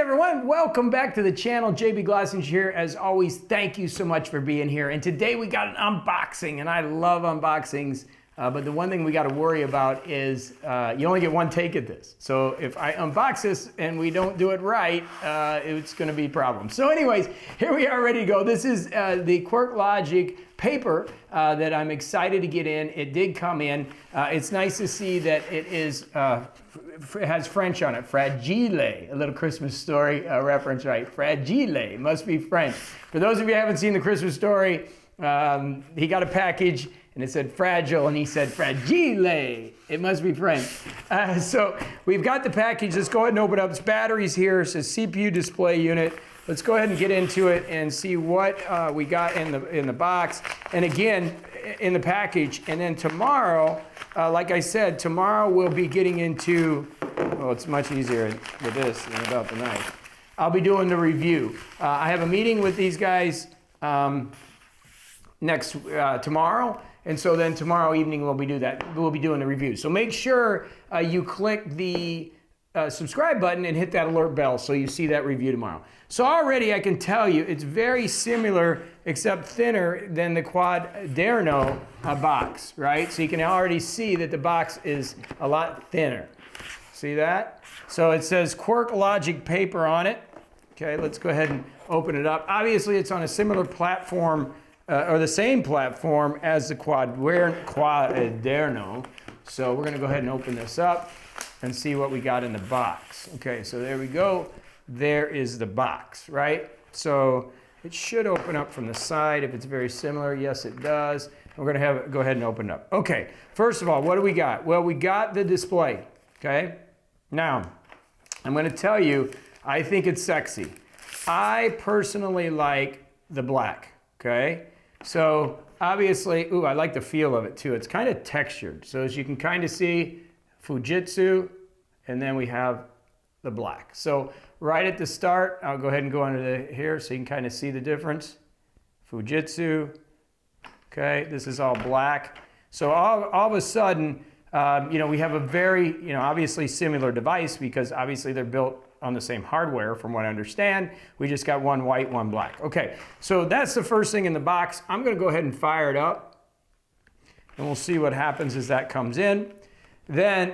everyone, welcome back to the channel. JB Glossinger here. As always, thank you so much for being here. And today we got an unboxing, and I love unboxings. But the one thing we got to worry about is you only get one take at this. So if I unbox this and we don't do it right, it's going to be a problem. So anyways, here we are ready to go. This is the QuirkLogic Papyr that I'm excited to get in. It did come in. It's nice to see that it is it has French on it. Fragile, a little Christmas story reference, right? Fragile, must be French. For those of you who haven't seen the Christmas story, he got a package and it said fragile, and he said fragile. It must be French. So we've got the package. Let's go ahead and open up. It's batteries here. It says CPU display unit. Let's go ahead and get into it and see what we got in the box. And again, in the package. And then tomorrow, like I said, tomorrow we'll be getting into, well, it's much easier with this than without the knife. I'll be doing the review. I have a meeting with these guys tomorrow. And so then tomorrow evening we'll be doing the review. So make sure you click the subscribe button and hit that alert bell so you see that review tomorrow. So already I can tell you it's very similar except thinner than the Quaderno box, right? So you can already see that the box is a lot thinner. See that? So it says QuirkLogic Papyr on it. Okay, let's go ahead and open it up. Obviously it's on a similar platform or the same platform as the Quaderno. So we're going to go ahead and open this up and see what we got in the box. Okay, so there we go. There is the box, right? So it should open up from the side if it's very similar. Yes, it does. We're going to go ahead and open it up. Okay, first of all, what do we got? Well, we got the display, okay? Now, I'm going to tell you, I think it's sexy. I personally like the black, okay? So obviously, ooh, I like the feel of it too. It's kind of textured. So as you can kind of see, Fujitsu, and then we have the black. So right at the start, I'll go ahead and go under here so you can kind of see the difference. Fujitsu, okay, this is all black. So all of a sudden, we have a very, obviously similar device because obviously they're built on the same hardware from what I understand. We just got one white, one black. Okay, so that's the first thing in the box. I'm gonna go ahead and fire it up and we'll see what happens as that comes in. Then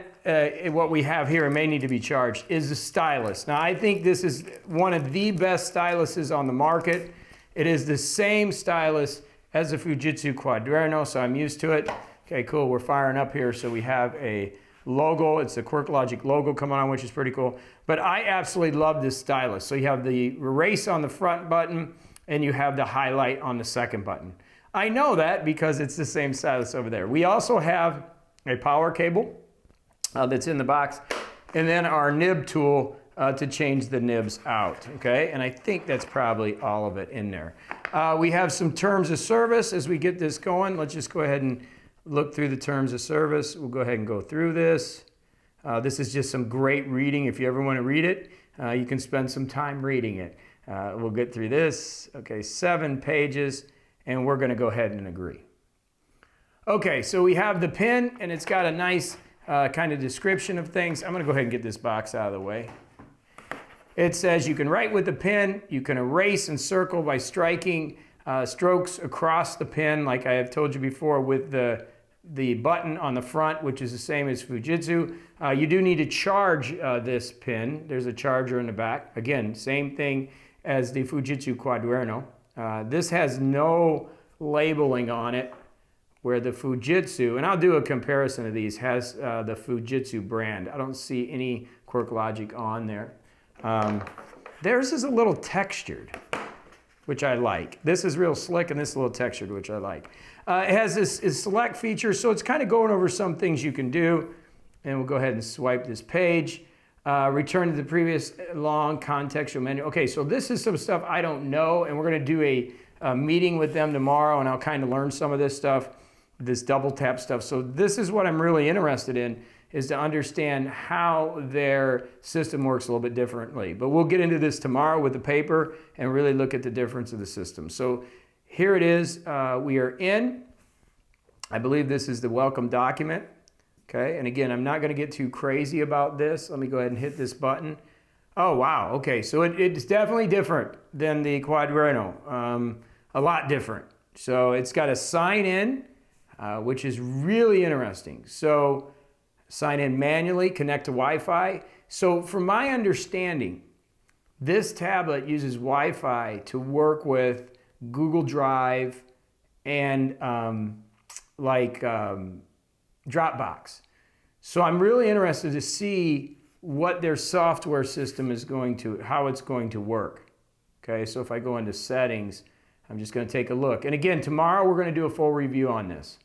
what we have here, it may need to be charged, is the stylus. Now I think this is one of the best styluses on the market. It is the same stylus as the Fujitsu Quaderno, so I'm used to it. Okay, cool, we're firing up here so we have a logo. It's the QuirkLogic logo coming on, which is pretty cool. But I absolutely love this stylus. So you have the erase on the front button and you have the highlight on the second button. I know that because it's the same stylus over there. We also have a power cable that's in the box, and then our nib tool to change the nibs out, okay? And I think that's probably all of it in there. We have some terms of service as we get this going. Let's just go ahead and look through the terms of service. We'll go ahead and go through this. This is just some great reading. If you ever want to read it, you can spend some time reading it. We'll get through this. Okay, 7 pages, and we're going to go ahead and agree. Okay, so we have the pen, and it's got a nice kind of description of things. I'm going to go ahead and get this box out of the way. It says you can write with the pen, you can erase and circle by striking strokes across the pen, like I have told you before, with the button on the front, which is the same as Fujitsu. You do need to charge this pen. There's a charger in the back. Again, same thing as the Fujitsu Quaderno. This has no labeling on it, where the Fujitsu, and I'll do a comparison of these, has the Fujitsu brand. I don't see any QuirkLogic on there. Theirs is a little textured, which I like. This is real slick and this is a little textured, which I like. It has this select feature, so it's kind of going over some things you can do. And we'll go ahead and swipe this page. Return to the previous long contextual menu. Okay, so this is some stuff I don't know, and we're gonna do a meeting with them tomorrow, and I'll kind of learn some of this stuff, this double tap stuff. So this is what I'm really interested in, is to understand how their system works a little bit differently. But we'll get into this tomorrow with the paper and really look at the difference of the system. So here it is, we are in. I believe this is the welcome document. Okay, and again, I'm not gonna get too crazy about this. Let me go ahead and hit this button. Oh, wow. Okay, so it's definitely different than the Quaderno. A lot different. So it's got a sign in, which is really interesting. So sign in manually, connect to Wi-Fi. So from my understanding, this tablet uses Wi-Fi to work with Google Drive and Dropbox. So I'm really interested to see what their software system is going to, how it's going to work. Okay, so if I go into settings, I'm just going to take a look. And again, tomorrow we're going to do a full review on this.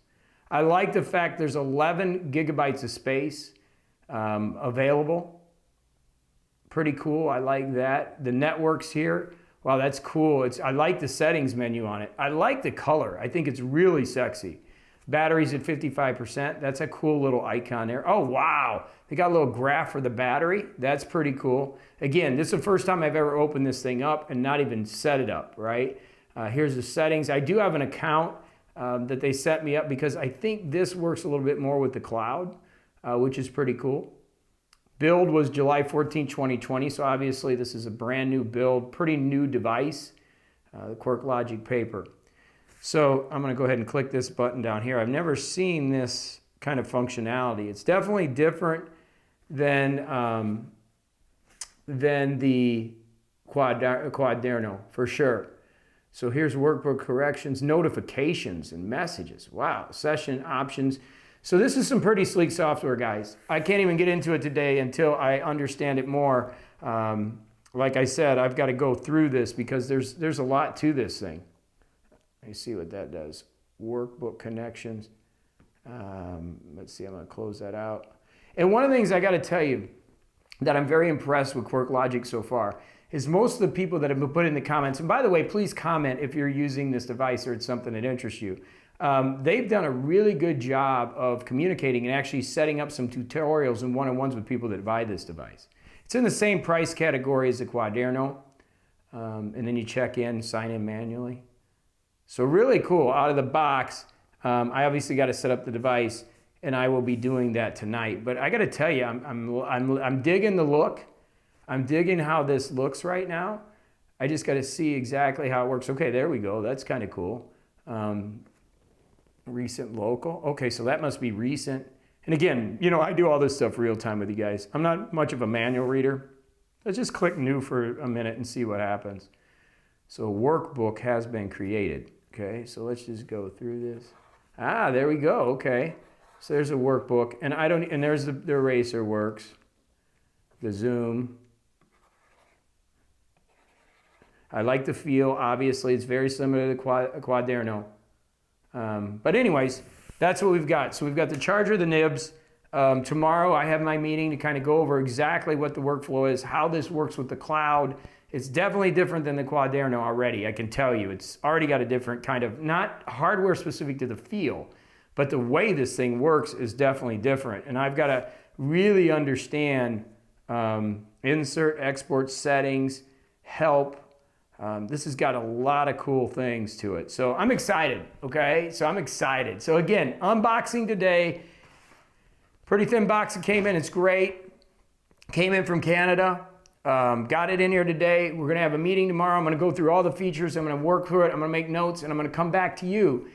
I like the fact there's 11 gigabytes of space available. Pretty cool. I like that. The networks here. Wow, that's cool. I like the settings menu on it. I like the color. I think it's really sexy. Batteries at 55%. That's a cool little icon there. Oh, wow. They got a little graph for the battery. That's pretty cool. Again, this is the first time I've ever opened this thing up and not even set it up, right? Here's the settings. I do have an account that they set me up because I think this works a little bit more with the cloud, which is pretty cool. Build was July 14, 2020, so obviously this is a brand new build, pretty new device, the QuirkLogic Papyr. So I'm going to go ahead and click this button down here. I've never seen this kind of functionality. It's definitely different than the Quaderno, for sure. So here's workbook corrections, notifications, and messages. Wow, session options. So this is some pretty sleek software, guys. I can't even get into it today until I understand it more. Like I said, I've got to go through this because there's a lot to this thing. Let me see what that does. Workbook connections. Let's see, I'm going to close that out. And one of the things I got to tell you that I'm very impressed with QuirkLogic so far is most of the people that have been put in the comments, and by the way, please comment if you're using this device or it's something that interests you. They've done a really good job of communicating and actually setting up some tutorials and one-on-ones with people that buy this device. It's in the same price category as the Quaderno, and then you check in, sign in manually. So really cool, out of the box. I obviously got to set up the device, and I will be doing that tonight. But I got to tell you, I'm digging the look. I'm digging how this looks right now. I just got to see exactly how it works. Okay, there we go. That's kind of cool. Recent local. Okay, so that must be recent. And again, you know, I do all this stuff real time with you guys. I'm not much of a manual reader. Let's just click new for a minute and see what happens. So workbook has been created. Okay, so let's just go through this. Ah, there we go. Okay, so there's a workbook, and there's the eraser works, the zoom. I like the feel. Obviously, it's very similar to the Quaderno. But anyways, that's what we've got. So we've got the charger, the nibs. Tomorrow I have my meeting to kind of go over exactly what the workflow is, how this works with the cloud. It's definitely different than the Quaderno already, I can tell you. It's already got a different kind of, not hardware specific to the feel, but the way this thing works is definitely different. And I've got to really understand insert, export settings, help. This has got a lot of cool things to it. So I'm excited, okay? So I'm excited. So again, unboxing today. Pretty thin box that came in, it's great. Came in from Canada. Got it in here today. We're gonna have a meeting tomorrow. I'm gonna go through all the features. I'm gonna work through it. I'm gonna make notes, and I'm gonna come back to you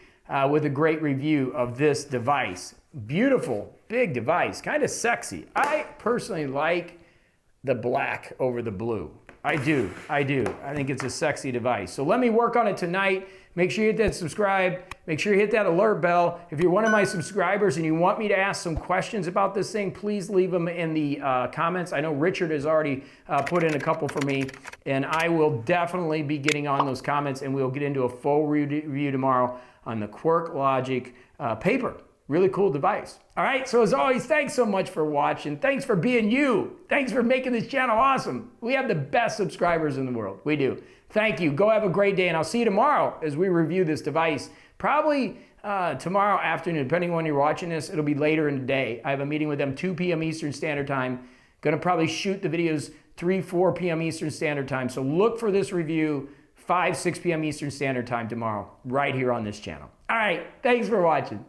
with a great review of this device. Beautiful, big device, kind of sexy. I personally like the black over the blue. I do. I think it's a sexy device. So let me work on it tonight. Make sure you hit that subscribe. Make sure you hit that alert bell. If you're one of my subscribers and you want me to ask some questions about this thing, please leave them in the comments. I know Richard has already put in a couple for me, and I will definitely be getting on those comments, and we'll get into a full review tomorrow on the QuirkLogic Papyr. Really cool device. All right, so as always, thanks so much for watching. Thanks for being you. Thanks for making this channel awesome. We have the best subscribers in the world. We do. Thank you. Go have a great day, and I'll see you tomorrow as we review this device. Probably tomorrow afternoon, depending on when you're watching this. It'll be later in the day. I have a meeting with them 2 p.m. Eastern Standard Time. Gonna probably shoot the videos 3, 4 p.m. Eastern Standard Time. So look for this review 5, 6 p.m. Eastern Standard Time tomorrow, right here on this channel. All right, thanks for watching.